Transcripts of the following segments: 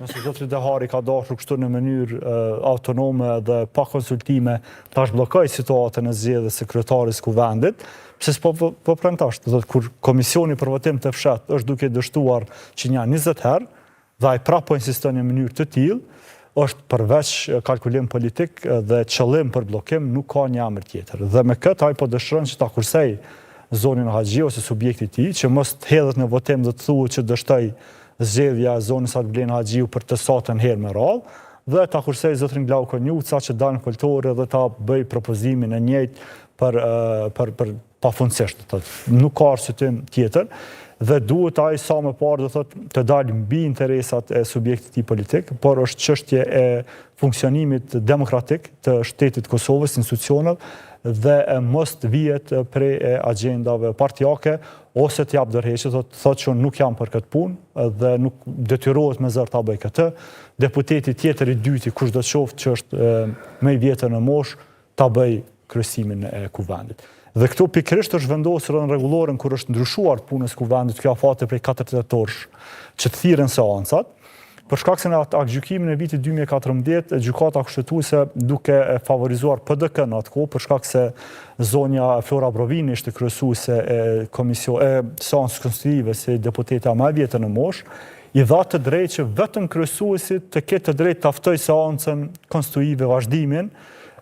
Nëse zotri Dehari ka dashur kështu në mënyrë autonome dhe pa konsultime tash bllokoj situatën e zgjedhjes së kryetarit të kuvendit, pse s'po pran tash, do të kur komisioni për votim të fshat është duke dështuar që një 20 herë dhe ai prapë po insiston në mënyrë të tillë, është përveç kalkulim politik dhe qëllim për bllokim, nuk ka një emër tjetër. Dhe me këtë ai po dëshiron që ta kursej zonin Haxhi ose subjekti i tij, që mos të hedhet në votim dhe të thuhet që dështoi zgjedhja e zonës Albin Haxhiu për të satën herë me radhë, dhe ta kursej zotrin Glauko Njuca që dalë në foltore dhe ta bëj propozimin e njëjtë për pafundësisht. Nuk ka arsyetim tjetër dhe duhet ai sa më parë të dalë mbi interesat e subjektit i politik, por është çështje e funksionimit demokratik të shtetit Kosovës, institucioneve, dhe mos të vihet prej agjendave partijake ose të jap dorëheqje, thotë që nuk jam për këtë punë dhe nuk detyrohet me zër ta bëj këtë. Deputeti tjetër i dyti, kush do të qoftë që është më i vjetër në moshë, ta bëj kryesimin e kuvendit. Dhe këtu pikërisht është vendosur në rregulloren kur është ndryshuar punës kuvendit, kjo afate prej 4 tetorësh, që të thirrën seancat. Për shkak se në aktgjykimin e vitit 2014, gjykata kushtetuese duke favorizuar PDK në atë kohë, për shkak se zonja Flora Brovini ishte kryesuese e seancës konstitutive si deputeta më e vjetër në moshë, i dha të drejtë që vetëm kryesuesit të ketë të drejtë ta ftojë seancën konstitutive vazhdimin,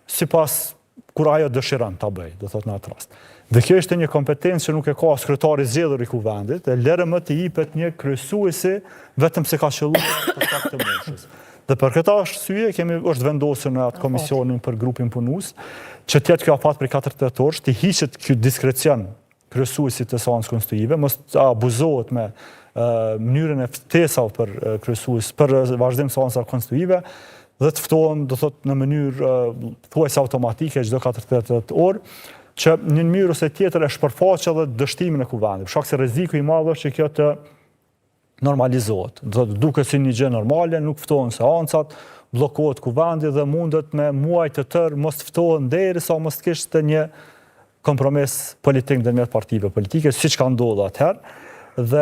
sipas kur ajo dëshiron ta bëjë, do thotë në atë rast. Dhe kjo është një kompetencë që nuk e ka as kryetari i zgjedhur i kuvendit, e lërë më të jepet një kryesuesi vetëm se ka qelluar të saktë moshës. Dhe për këtë arsye është vendosur në atë komisionin për grupin punues, që të jetë kjo afat për 4 tetorësh, të hiqet ky diskrecion kryesuesit të seancës konstitutive, mos abuzohet me mënyrën e ftesave për kryesues për vazhdim seanca konstitutive, dhe të ftohen, do thotë, në mënyrë thuajse automatike çdo 48 orë, që një mënyrë ose tjetër e shpërfaqet edhe dështimin e kuvendit. Për shkak se rreziku i madh është që kjo të normalizohet. Do të duket si një gjë normale, nuk ftohen seancat, bllokohet kuvendi dhe mundet me muaj të tërë mos ftohen derisa mos të kishte një kompromis politik ndërmjet partive politike, siç ka ndodhur atëherë. Dhe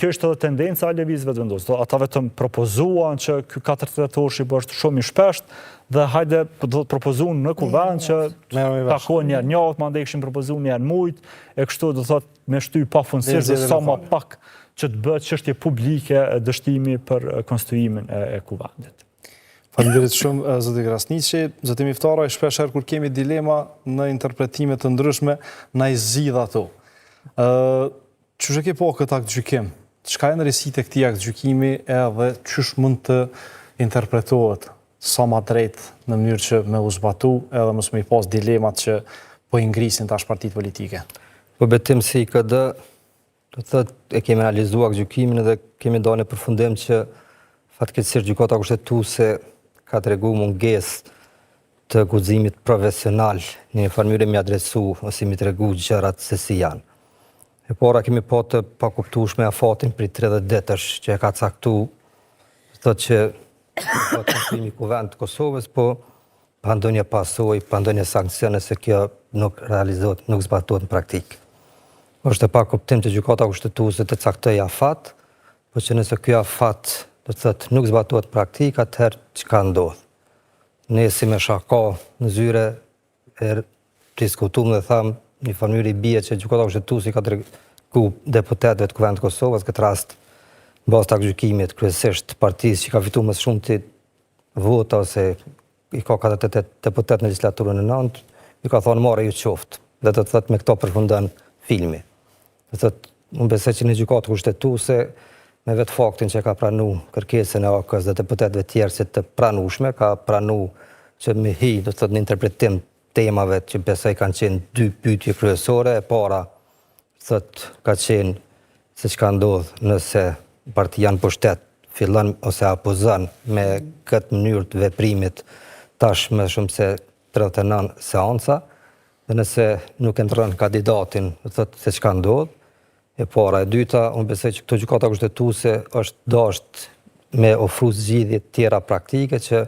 kjo është edhe tendenca e lëvizjeve të vendosur. Ata vetëm propozuan që ky 4 tetorësh i bëhet shumë i shpesht dhe hajde do të propozuan në kuvend që takohen një herë në javë, mandej kishin propozuar një herë në muaj, e kështu do thotë me shtyp pafundësisht dhe sa më pak që të bëhet çështje publike dështimi për konstituimin e kuvendit. Faleminderit shumë zoti Krasniqi. Zoti Miftaraj, shpesh herë kur kemi dilema në interpretime të ndryshme, na i zgjidh ato. Qysh e ke po këtë aktgjykim? Çka janë rrezikët e këtij aktgjykimi edhe çysh mund të interpretohet sa më drejt në mënyrë që me u zbatu edhe mos më i pas dilemat që po i ngrisin tash partitë politike? Po betim se IKD, do të thotë e kemi analizuar aktgjykimin dhe kemi dhënë në përfundim që fatkeqësisht gjykata kushtetuese ka treguar mungesë të guximit profesional në një mënyrë më adresu ose më tregu gjërat se si janë. E para kemi pa të pakuptueshme afatin për 30 ditësh që e ka caktuar, thotë që konstituimi i kuvendit të Kosovës, po pa ndonjë pasojë, pa ndonjë sanksione se kjo nuk realizohet, nuk zbatohet në praktikë. Është pa kuptim që gjykata kushtetuese të caktojë afat, po që nëse ky afat do të thotë nuk zbatohet në praktikë, atëherë çka ndodh? Ne si me shaka në zyre e diskutuam dhe thamë një mënyrë i bie që gjykata kushtetuese ka treguar deputetëve të Kuvendit të Kosovës, këtë rast bazë të aktgjykimit kryesisht partisë që ka fituar më shumë vota ose i ka 48 deputet në legjislaturën e 9, i ka thonë marrë ju qoftë. Dhe të thotë me këto përfundon filmi. Do thotë, unë besoj që në gjykatë kushtetuese me vetë faktin që ka pranuar kërkesën e AK-s dhe deputetëve tjerë si të pranueshme, ka pranuar që me hi, do thotë, në interpretim temave që besoj kanë qenë 2 pyetje kryesore. E para, thotë, ka qenë se çka ndodh nëse partia në pushtet fillon ose apozon me këtë mënyrë të veprimit tash më shumë se 39 seanca, dhe nëse nuk e ndron kandidatin, thotë se çka ndodh. E para, e dyta, unë besoj që këto gjykata kushtetuese është dashur me ofru zgjidhje të tjera praktike që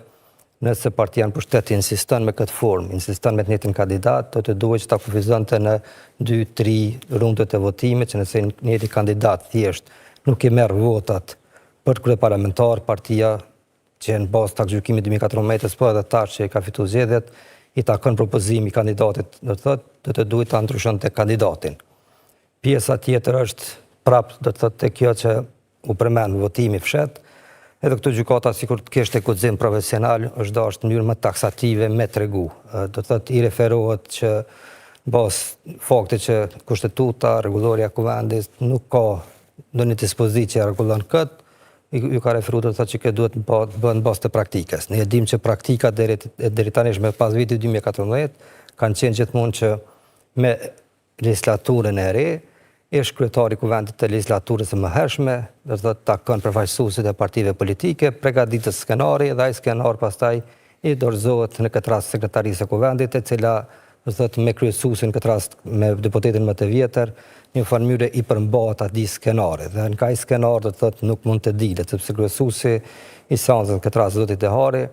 nëse partia në pushtet insiston me këtë formë, insiston me të njëjtin kandidat, do të duhet që ta kufizonte në 2-3 rundet e votimit, që nëse njëti kandidat thjesht nuk i merr votat për kryeparlamentar, partia që në bazë të aktgjykimit 2014, po edhe tash që i ka fitu zgjedhjet, i takon propozimi kandidatit, do të duhet ta ndryshon te kandidatin. Pjesa tjetër është prapë do të thotë te kjo që u përmend votimi fshet, edhe këtu gjykata sikur të kishte guxim profesional, është dashur në mënyrë më taksative me tregu. Do të thotë i referohet që bazë faktit që kushtetuta, rregulloria e kuvendit nuk ka ndonjë dispozitë që rregullon këtë, ju ka referuar të thotë që këtë duhet të bëhen bazë të praktikës. Ne e dimë që praktika deri tani me pas vitit 2014 kanë qenë gjithmonë që me legislaturën e re, është kryetari i kuvendit të legislaturës së mëhershme, do të thotë takon përfaqësuesit e partive politike, përgatitës skenari dhe ai skenar pastaj i dorëzohet në këtë rast sekretarisë së kuvendit, e cila do të thotë me kryesuesin në këtë rast me deputetin më të vjetër, një mënyrë i përmbahet atij skenari. Dhe në ai skenar do të thotë nuk mund të dilet, sepse kryesuesi i seancës në këtë rast zoti Dehari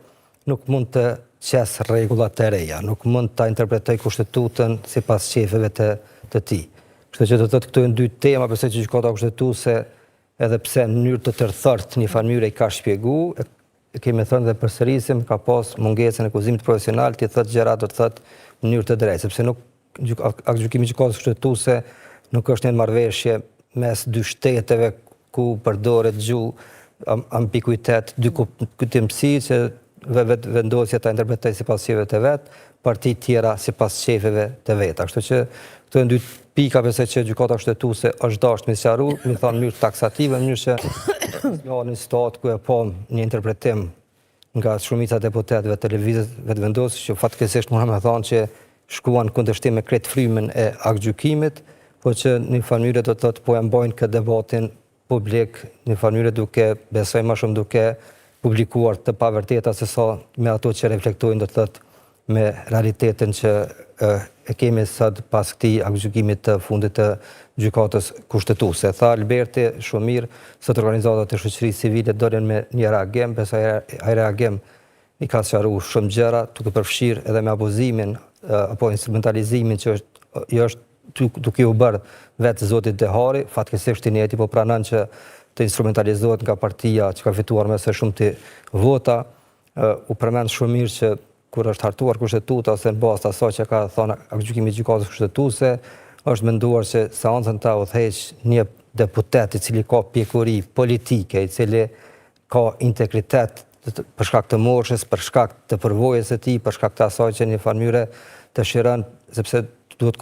nuk mund të qes rregullat e reja, nuk mund ta interpretoj kushtetutën sipas qefeve të tij. Kështu që do të thotë këto janë dy tema pse që gjykata kushtetuese edhe pse në mënyrë të tërthërt në një mënyrë i ka shpjeguar, kemi thënë dhe përsërisim ka pas mungesën e kuzimit profesional të thotë gjëra do të thotë në mënyrë të drejtë, sepse nuk gjykimi i gjykatës kushtetuese nuk është një marrëveshje mes dy shteteve ku përdoret gjuhë ambiguitet, dy kuptimësi që vendosja ta interpretoj sipas qefeve të vet, parti tjera sipas qefeve të veta. Kështu që këto janë dy pika pse që gjykata kushtetuese është dashur me sqaruar, më thonë në mënyrë taksative, në mënyrë që në stat ku e pa një interpretim nga shumica e deputetëve të lëvizjes vetëvendosur që fatkeqësisht mund të thonë që shkuan kundërshtim me krejt frymën e aktgjykimit, po që në një mënyrë do të thotë po e mbajnë këtë debatin publik, në një mënyrë duke besoj më shumë duke publikuar të pavërteta se sa me ato që reflektojnë do të thotë me realitetin që e kemi sot pas këtij aktgjykimit të fundit të gjykatës kushtetuese. Tha Alberti shumë mirë, sot organizatat e shoqërisë civile dolën me një reagim, pse ai reagim i ka sqaruar shumë gjëra, duke përfshirë edhe me abuzimin apo instrumentalizimin që është duke u bërë vetë zotit Dehari, fatkeqësisht Ineti po pranon që të instrumentalizohet nga partia që ka fituar me së shumti vota, u përmend shumë mirë që kur është hartuar kushtetuta ose në bazë të asaj që ka thënë aktgjykimi i gjykatës kushtetuese, është menduar se seancën ta udhëheq një deputet i cili ka pjekuri politike, i cili ka integritet për shkak të moshës, për shkak të përvojës së tij, për shkak të asaj që në një mënyrë dëshiron, sepse duhet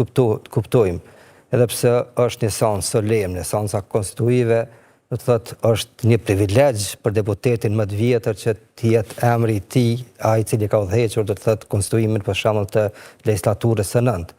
kuptojmë, edhe pse është një seancë solemne, seanca konstituive, do të thotë është një privilegj për deputetin më të vjetër që të jetë emri i tij, ai i cili ka udhëhequr do të thotë konstituimin për shembull të legjislaturës së nëntë.